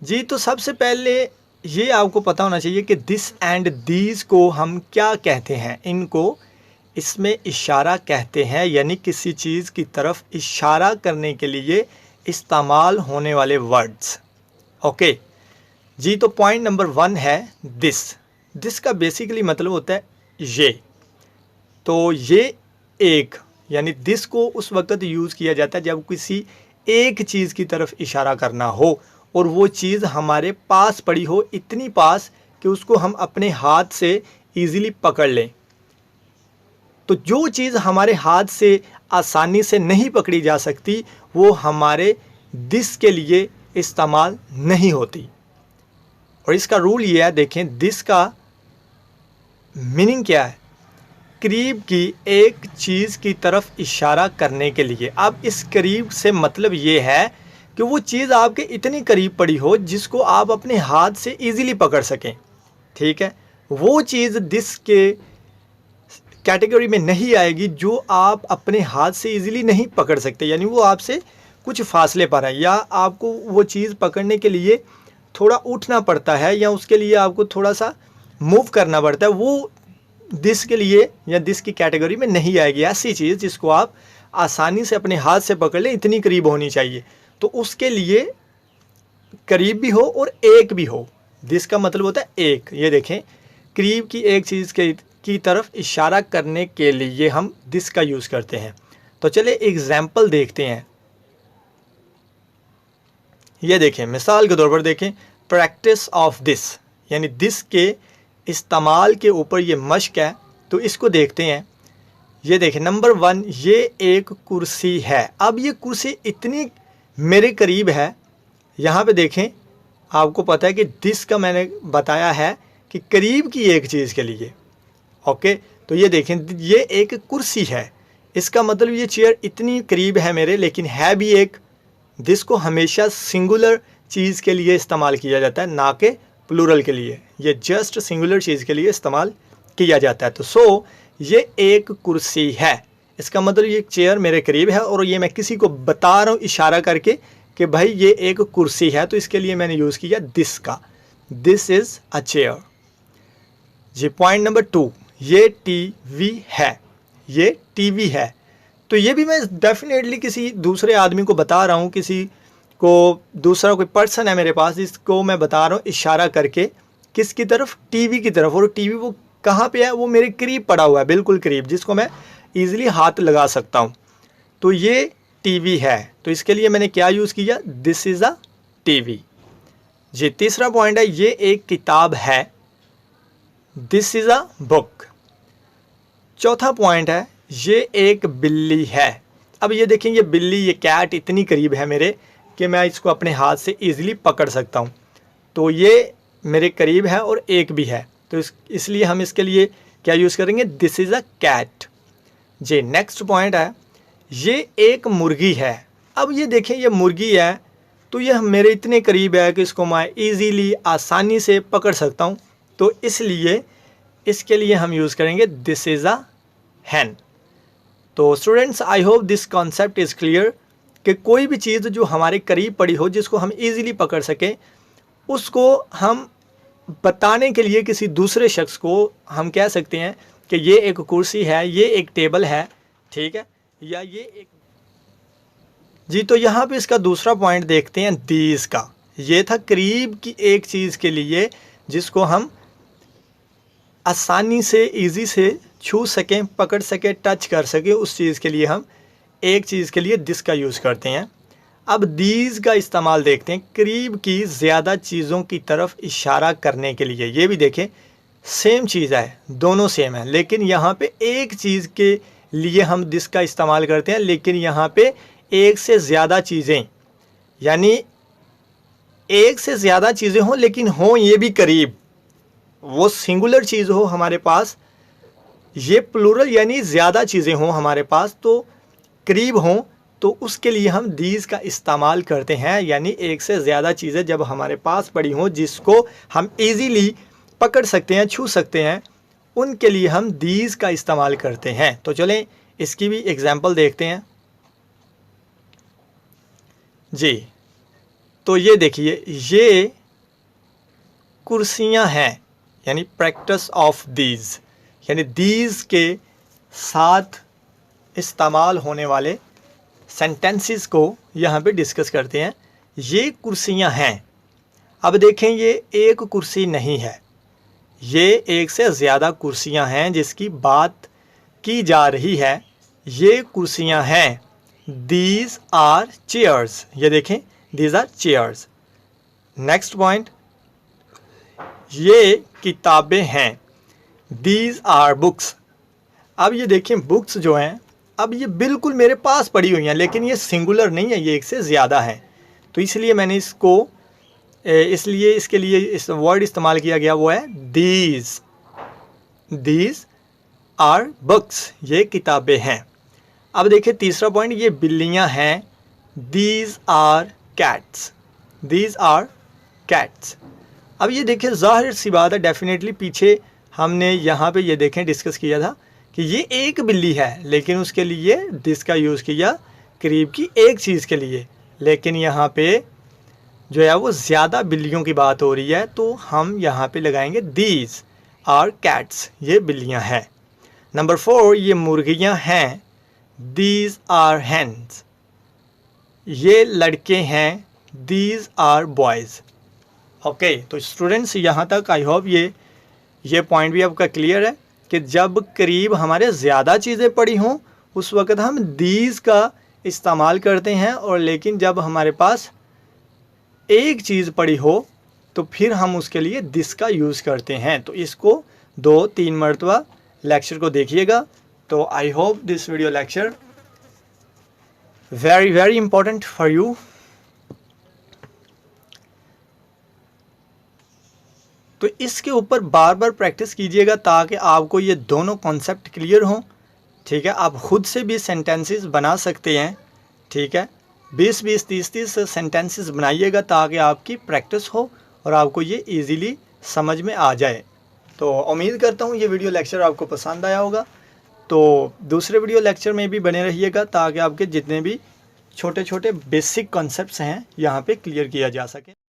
जी, तो सबसे पहले ये आपको पता होना चाहिए कि दिस एंड दीज को हम क्या कहते हैं। इनको इसमें इशारा कहते हैं, यानी किसी चीज़ की तरफ इशारा करने के लिए इस्तेमाल होने वाले वर्ड्स। ओके जी, तो पॉइंट नंबर 1 है दिस। दिस का बेसिकली मतलब होता है ये। तो ये एक, यानी दिस को उस वक्त यूज़ किया जाता है जब किसी एक चीज़ की तरफ इशारा करना हो और वो चीज़ हमारे पास पड़ी हो, इतनी पास कि उसको हम अपने हाथ से ईज़िली पकड़ लें। तो जो चीज़ हमारे हाथ से आसानी से नहीं पकड़ी जा सकती वो हमारे दिस के लिए इस्तेमाल नहीं होती। और इसका रूल ये है, देखें दिस का मीनिंग क्या है। करीब की एक चीज़ की तरफ इशारा करने के लिए। अब इस करीब से मतलब ये है कि वो चीज़ आपके इतनी करीब पड़ी हो जिसको आप अपने हाथ से इजीली पकड़ सकें। ठीक है, वो चीज़ दिस के कैटेगरी में नहीं आएगी जो आप अपने हाथ से इजीली नहीं पकड़ सकते, यानी वो आपसे कुछ फासले पर है या आपको वो चीज़ पकड़ने के लिए थोड़ा उठना पड़ता है या उसके लिए आपको थोड़ा सा मूव करना पड़ता है। वो दिस के लिए या दिस की कैटेगरी में नहीं आएगी। ऐसी चीज़ जिसको आप आसानी से अपने हाथ से पकड़ लें, इतनी करीब होनी चाहिए। तो उसके लिए करीब भी हो और एक भी हो। दिस का मतलब होता है एक। ये देखें, करीब की एक चीज़ की तरफ इशारा करने के लिए हम दिस का यूज़ करते हैं। तो चलिए एग्जाम्पल देखते हैं। ये देखें, मिसाल के तौर पर देखें, प्रैक्टिस ऑफ दिस, यानी दिस के इस्तेमाल के ऊपर ये मश्क है। तो इसको देखते हैं। ये देखें, नंबर 1, ये एक कुर्सी है। अब ये कुर्सी इतनी मेरे करीब है। यहाँ पे देखें, आपको पता है कि दिस का मैंने बताया है कि करीब की एक चीज़ के लिए। ओके, तो ये देखें, ये एक कुर्सी है। इसका मतलब ये चेयर इतनी करीब है मेरे, लेकिन है भी एक। दिस को हमेशा सिंगुलर चीज़ के लिए इस्तेमाल किया जाता है, ना कि प्लूरल के लिए। ये जस्ट सिंगुलर चीज़ के लिए इस्तेमाल किया जाता है। तो ये एक कुर्सी है, इसका मतलब ये चेयर मेरे करीब है और ये मैं किसी को बता रहा हूँ इशारा करके कि भाई ये एक कुर्सी है। तो इसके लिए मैंने यूज़ किया दिस का। This is a chair. जी, पॉइंट नंबर 2, ये टीवी है। ये टीवी है। तो ये भी मैं डेफिनेटली किसी दूसरे आदमी को बता रहा हूँ, किसी को दूसरा कोई पर्सन है मेरे पास जिसको मैं बता रहा हूँ इशारा करके, किसकी तरफ, टीवी की तरफ। और टीवी वो कहाँ पे है, वो मेरे करीब पड़ा हुआ है, बिल्कुल करीब, जिसको मैं ईज़िली हाथ लगा सकता हूँ। तो ये टीवी है। तो इसके लिए मैंने क्या यूज़ किया, दिस इज़ अ टीवी। जी, तीसरा पॉइंट है, ये एक किताब है। This is a book. चौथा पॉइंट है, ये एक बिल्ली है। अब ये देखें, ये बिल्ली, ये कैट इतनी करीब है मेरे कि मैं इसको अपने हाथ से ईज़िली पकड़ सकता हूँ। तो ये मेरे करीब है और एक भी है। तो इसलिए हम इसके लिए क्या यूज़ करेंगे, दिस इज़ अ कैट। जी, नेक्स्ट पॉइंट है, ये एक मुर्गी है। अब ये देखें, ये मुर्गी है, तो ये मेरे इतने करीब है कि इसको मैं ईज़िली आसानी से पकड़ सकता हूँ। तो इसलिए इसके लिए हम यूज़ करेंगे दिस इज़ अ हैन। तो students, I hope this concept is clear कि कोई भी चीज़ जो हमारे करीब पड़ी हो, जिसको हम ईज़िली पकड़ सकें, उसको हम बताने के लिए किसी दूसरे शख्स को हम कह सकते हैं कि ये एक कुर्सी है, ये एक टेबल है, ठीक है, या ये एक। जी, तो यहाँ पे इसका दूसरा पॉइंट देखते हैं, दीज का। ये था करीब की एक चीज़ के लिए जिसको हम आसानी से, इजी से छू सकें, पकड़ सकें, टच कर सकें, उस चीज़ के लिए हम एक चीज़ के लिए दिस का यूज़ करते हैं। अब दीज का इस्तेमाल देखते हैं करीब की ज़्यादा चीज़ों की तरफ इशारा करने के लिए। ये भी देखें, सेम चीज़ है, दोनों सेम है, लेकिन यहाँ पे एक चीज़ के लिए हम दिस का इस्तेमाल करते हैं, लेकिन यहाँ पे एक से ज़्यादा चीज़ें, यानी एक से ज़्यादा चीज़ें हों लेकिन हों ये भी करीब, वो सिंगुलर चीज़ हो हमारे पास, ये प्लूरल यानी ज़्यादा चीज़ें हों हमारे पास, तो करीब हों, तो उसके लिए हम दीज का इस्तेमाल करते हैं। यानी एक से ज़्यादा चीज़ें जब हमारे पास पड़ी हों जिसको हम इजीली पकड़ सकते हैं, छू सकते हैं, उनके लिए हम दीज का इस्तेमाल करते हैं। तो चलें इसकी भी एग्जांपल देखते हैं। जी, तो ये देखिए, ये कुर्सियां हैं, यानी प्रैक्टिस ऑफ दीज, यानी दीज के साथ इस्तेमाल होने वाले सेंटेंसेस को यहाँ पे डिस्कस करते हैं। ये कुर्सियां हैं। अब देखें, ये एक कुर्सी नहीं है, ये एक से ज़्यादा कुर्सियां हैं जिसकी बात की जा रही है। ये कुर्सियां हैं। दीज आर चेयर्स, ये देखें, these are chairs. Next point, ये किताबें हैं। These are books. अब ये देखें, बुक्स जो हैं, अब ये बिल्कुल मेरे पास पड़ी हुई हैं, लेकिन ये सिंगुलर नहीं है, ये एक से ज़्यादा है। तो इसलिए मैंने इसके लिए इस वर्ड इस्तेमाल किया गया, वो है दीज। दीज आर बुक्स, ये किताबें हैं। अब देखिए तीसरा पॉइंट, ये बिल्लियां हैं। These are cats. These are cats. अब ये देखिए, ज़ाहिर सी बात है, डेफिनेटली पीछे हमने यहाँ पे ये देखें डिस्कस किया था कि ये एक बिल्ली है, लेकिन उसके लिए दिस का यूज़ किया करीब की एक चीज़ के लिए। लेकिन यहाँ पे जो है वो ज़्यादा बिल्लियों की बात हो रही है, तो हम यहाँ पे लगाएंगे दीज आर कैट्स, ये बिल्लियाँ हैं। नंबर 4, ये मुर्गियाँ हैं। These are hens. ये लड़के हैं। These are boys. ओके, तो स्टूडेंट्स यहाँ तक आई होप ये पॉइंट भी आपका क्लियर है कि जब करीब हमारे ज़्यादा चीज़ें पड़ी हों उस वक़्त हम दीज का इस्तेमाल करते हैं, और लेकिन जब हमारे पास एक चीज़ पड़ी हो तो फिर हम उसके लिए दिस का यूज़ करते हैं। तो इसको 2-3 मरतबा लेक्चर को देखिएगा। तो I hope this video lecture very very important for you. तो इसके ऊपर बार बार प्रैक्टिस कीजिएगा ताकि आपको ये दोनों कॉन्सेप्ट क्लियर हों। ठीक है, आप खुद से भी सेंटेंसेस बना सकते हैं। ठीक है, 20-20, 30-30 सेंटेंसेस बनाइएगा ताकि आपकी प्रैक्टिस हो और आपको ये इजीली समझ में आ जाए। तो उम्मीद करता हूँ ये वीडियो लेक्चर आपको पसंद आया होगा। तो दूसरे वीडियो लेक्चर में भी बने रहिएगा ताकि आपके जितने भी छोटे छोटे बेसिक कॉन्सेप्ट्स हैं यहाँ पे क्लियर किया जा सके।